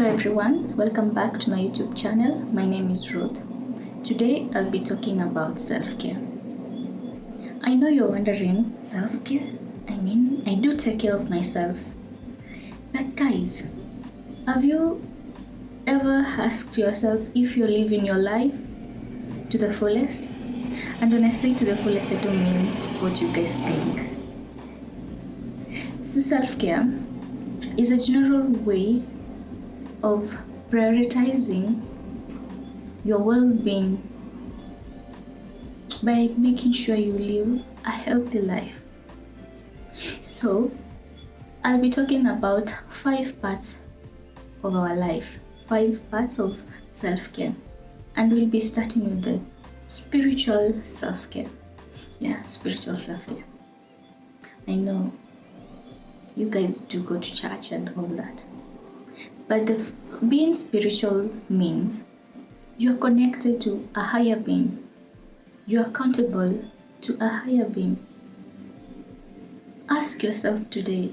everyone, welcome back to my YouTube channel. My name is Ruth. Today I'll be talking about self-care. I know you're wondering, self-care? I do take care of myself. But guys, have you ever asked yourself if you're living your life to the fullest? And when I say to the fullest, I don't mean what you guys think. So self-care is a general way of prioritizing your well-being by making sure you live a healthy life. So I'll be talking about 5 parts of our life, 5 parts of self-care, and we'll be starting with the spiritual self-care. Spiritual self-care. I know you guys do go to church and all that, but being spiritual means you're connected to a higher being. You're accountable to a higher being. Ask yourself today,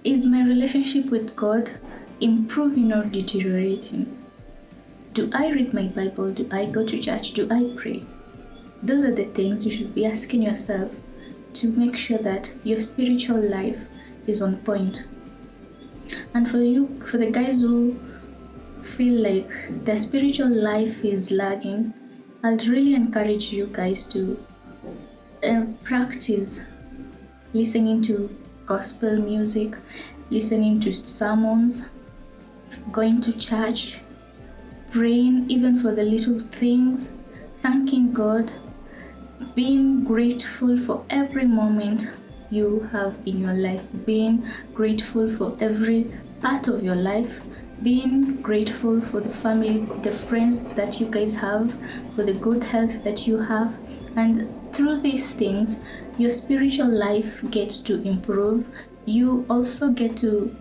is my relationship with God improving or deteriorating? Do I read my Bible? Do I go to church? Do I pray? Those are the things you should be asking yourself to make sure that your spiritual life is on point. And for the guys who feel like their spiritual life is lagging, I'd really encourage you guys to practice listening to gospel music, listening to sermons, going to church, praying even for the little things, thanking God, being grateful for every moment you have in your life, being grateful for every part of your life, being grateful for the family, the friends that you guys have, for the good health that you have. And through these things, your spiritual life gets to improve. You also get to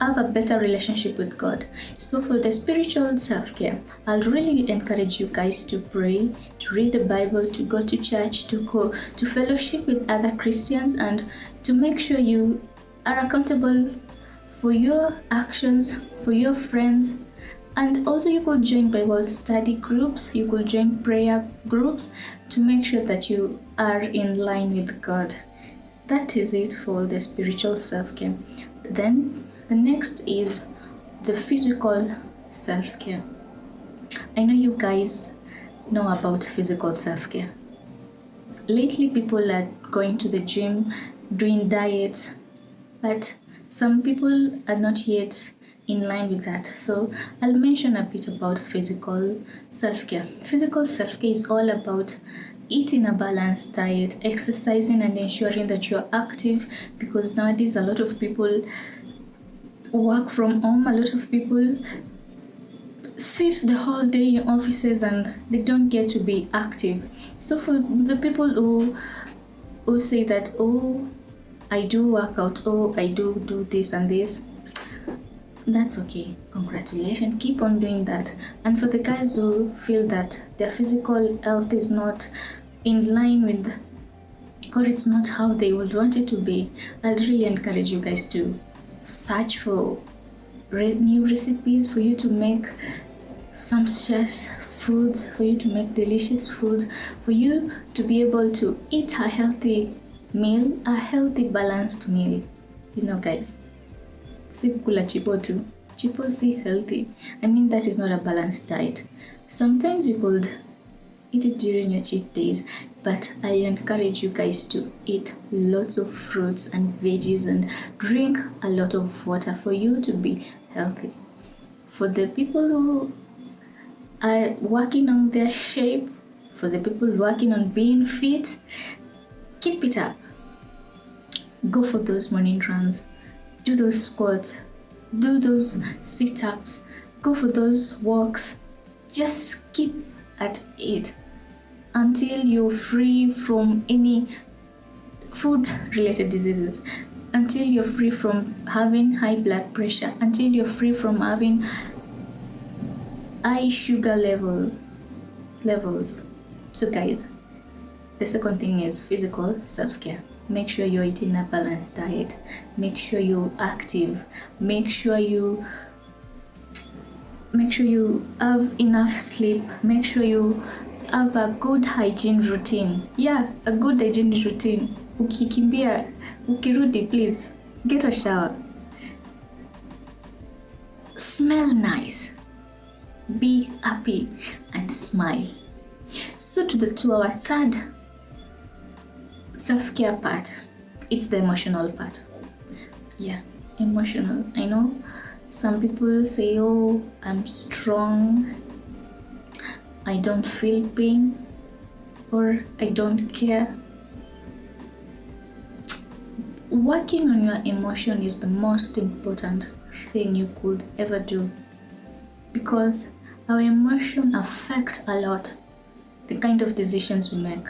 have a better relationship with God. So for the spiritual self-care, I'll really encourage you guys to pray, to read the Bible, to go to church, to go to fellowship with other Christians, and to make sure you are accountable for your actions, for your friends. And also you could join Bible study groups, you could join prayer groups to make sure that you are in line with God. That is it for the spiritual self-care. Then the next is the physical self-care. I know you guys know about physical self-care. Lately, people are going to the gym, doing diets, but some people are not yet in line with that. So I'll mention a bit about physical self-care. Physical self-care is all about eating a balanced diet, exercising, and ensuring that you're active, because nowadays a lot of people work from home, a lot of people sit the whole day in offices and they don't get to be active. So for the people who say that, I do work out, I do this and this, that's okay. Congratulations, keep on doing that. And for the guys who feel that their physical health is not in line with, or it's not how they would want it to be, I'd really encourage you guys to search for new recipes for you to make sumptuous foods, for you to make delicious food, for you to be able to eat a healthy meal, a healthy balanced meal. You know guys, si kula chipo tu. Chipo si healthy. That is not a balanced diet. Sometimes you could eat it during your cheat days, but I encourage you guys to eat lots of fruits and veggies and drink a lot of water for you to be healthy. For the people who are working on their shape, for the people working on being fit, keep it up. Go for those morning runs, do those squats, do those sit-ups, go for those walks. Just keep at it until you're free from any food-related diseases, until you're free from having high blood pressure, until you're free from having high sugar levels. So guys, the second thing is physical self-care. Make sure you're eating a balanced diet. Make sure you're active. Make sure you have enough sleep. Make sure you have a good hygiene routine. Yeah, a good hygiene routine. Ukikimbia, ukirudi, please get a shower. Smell nice. Be happy and smile. So to our third self-care part, it's the emotional part. Yeah, emotional. I know some people say, oh, I'm strong, I don't feel pain, or I don't care. Working on your emotion is the most important thing you could ever do, because our emotion affect a lot the kind of decisions we make.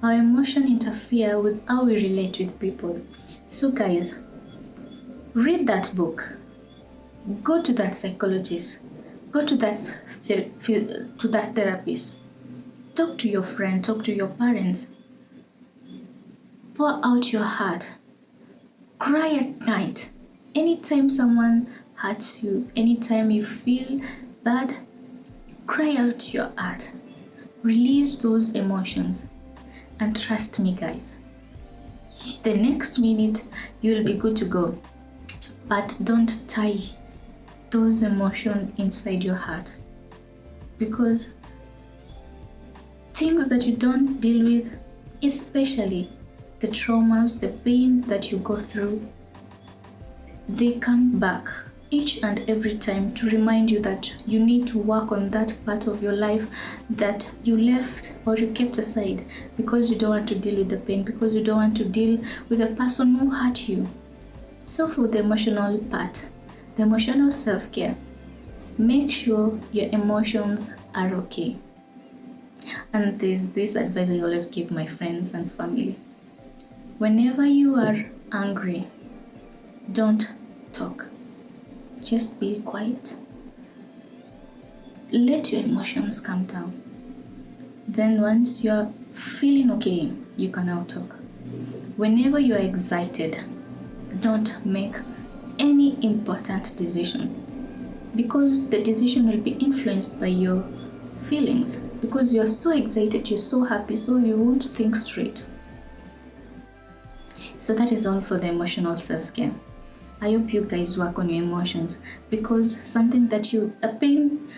Our emotion interfere with how we relate with people. So guys, read that book. Go to that psychologist. Go to that therapist. Talk to your friend. Talk to your parents. Pour out your heart. Cry at night. Anytime someone hurts you, anytime you feel bad, cry out your heart. Release those emotions. And trust me, guys, the next minute you'll be good to go. But don't tie those emotions inside your heart, because things that you don't deal with, especially the traumas, the pain that you go through, they come back each and every time to remind you that you need to work on that part of your life that you left or you kept aside because you don't want to deal with the pain, because you don't want to deal with the person who hurt you. So for the emotional part, the emotional self-care, make sure your emotions are okay. And there's this advice I always give my friends and family. Whenever you are angry, don't talk. Just be quiet. Let your emotions calm down. Then once you're feeling okay, you can now talk. Whenever you're excited, don't make any important decision, because the decision will be influenced by your feelings, because you're so excited, you're so happy, so you won't think straight. So that is all for the emotional self-care. I hope you guys work on your emotions, because something that a pain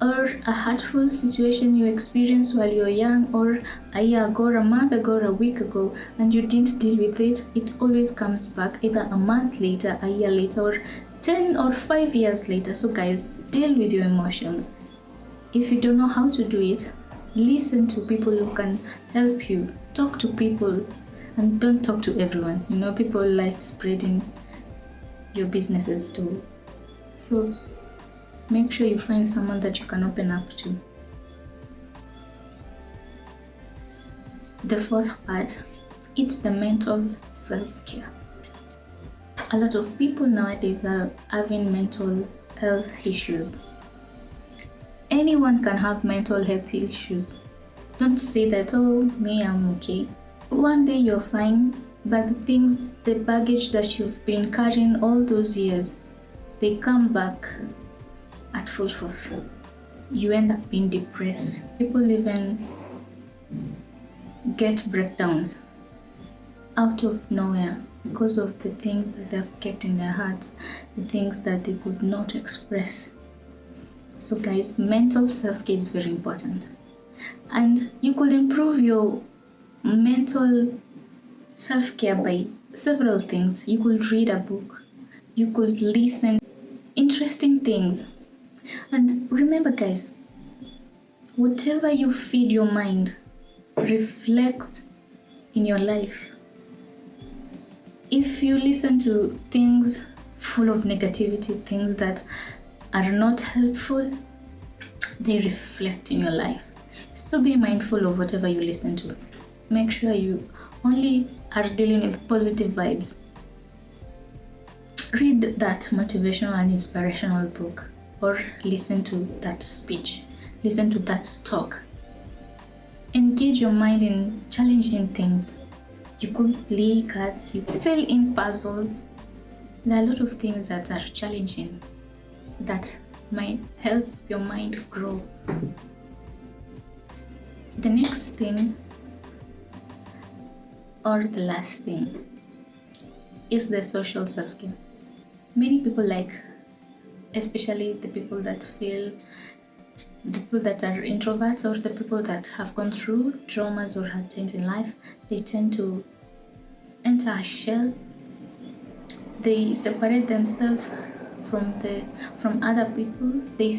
or a hurtful situation you experienced while you were young, or a year ago, or a month ago, or a week ago, and you didn't deal with it, it always comes back either a month later, a year later, or 10 or 5 years later. So guys, deal with your emotions. If you don't know how to do it, listen to people who can help you. Talk to people, and don't talk to everyone. You know, people like spreading your businesses too. So make sure you find someone that you can open up to. The fourth part, it's the mental self-care. A lot of people nowadays are having mental health issues. Anyone can have mental health issues. Don't say that, oh, me, I'm okay. One day you're fine, but the baggage that you've been carrying all those years, they come back at full force. You end up being depressed. People even get breakdowns out of nowhere because of the things that they've kept in their hearts, the things that they could not express. So guys, mental self-care is very important. And you could improve your mental self-care by several things. You could read a book. You could listen interesting things. And remember guys, whatever you feed your mind reflects in your life. If you listen to things full of negativity, things that are not helpful, they reflect in your life. So be mindful of whatever you listen to. Make sure you only are dealing with positive vibes. Read that motivational and inspirational book, or listen to that speech, listen to that talk. Engage your mind in challenging things. You could play cards, you fill in puzzles. There are a lot of things that are challenging that might help your mind grow. The next thing, or the last thing, is the social self-care. Many people, like especially the people that are introverts, or the people that have gone through traumas or hard things in life, they tend to enter a shell. They separate themselves from other people. They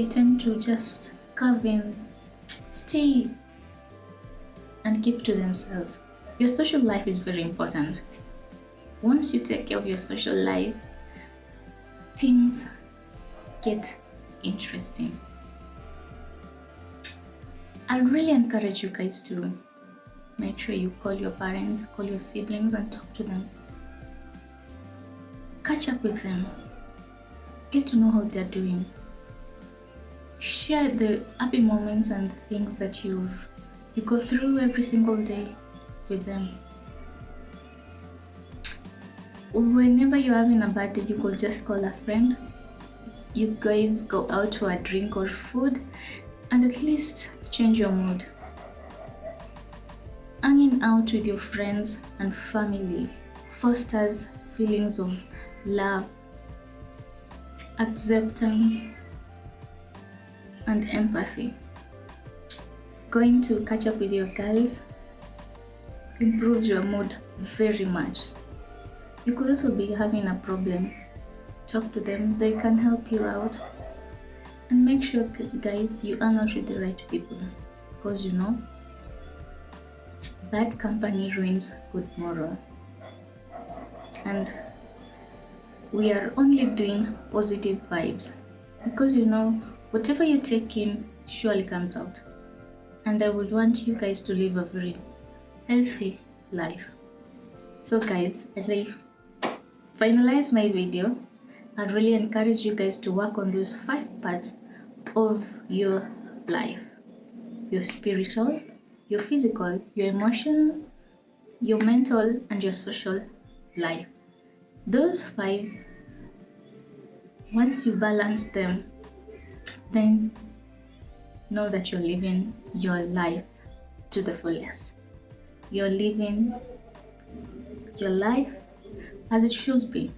tend to just carve in, stay, and keep to themselves. Your social life is very important. Once you take care of your social life, things get interesting. I really encourage you guys to make sure you call your parents, call your siblings, and talk to them. Catch up with them. Get to know how they're doing. Share the happy moments and things that you go through every single day with them. Whenever you're having a bad day, you could just call a friend. You guys go out for a drink or food and at least change your mood. Hanging out with your friends and family fosters feelings of love, acceptance, and empathy. Going to catch up with your guys improves your mood very much. You could also be having a problem. Talk to them, they can help you out. And make sure, guys, you hang out with the right people, because bad company ruins good moral. And we are only doing positive vibes, because whatever you take in surely comes out. And I would want you guys to live a very healthy life. So guys, as I finalize my video, I really encourage you guys to work on those 5 parts of your life: your spiritual, your physical, your emotional, your mental, and your social life. Those 5, once you balance them, then know that you're living your life to the fullest. You're living your life as it should be.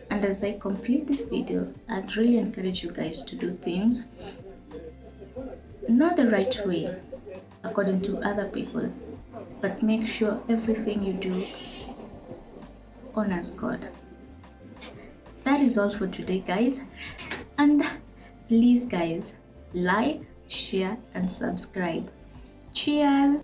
And as I complete this video, I'd really encourage you guys to do things not the right way according to other people, but make sure everything you do honors God. That is all for today, guys. And please, guys, like, share, and subscribe. Cheers!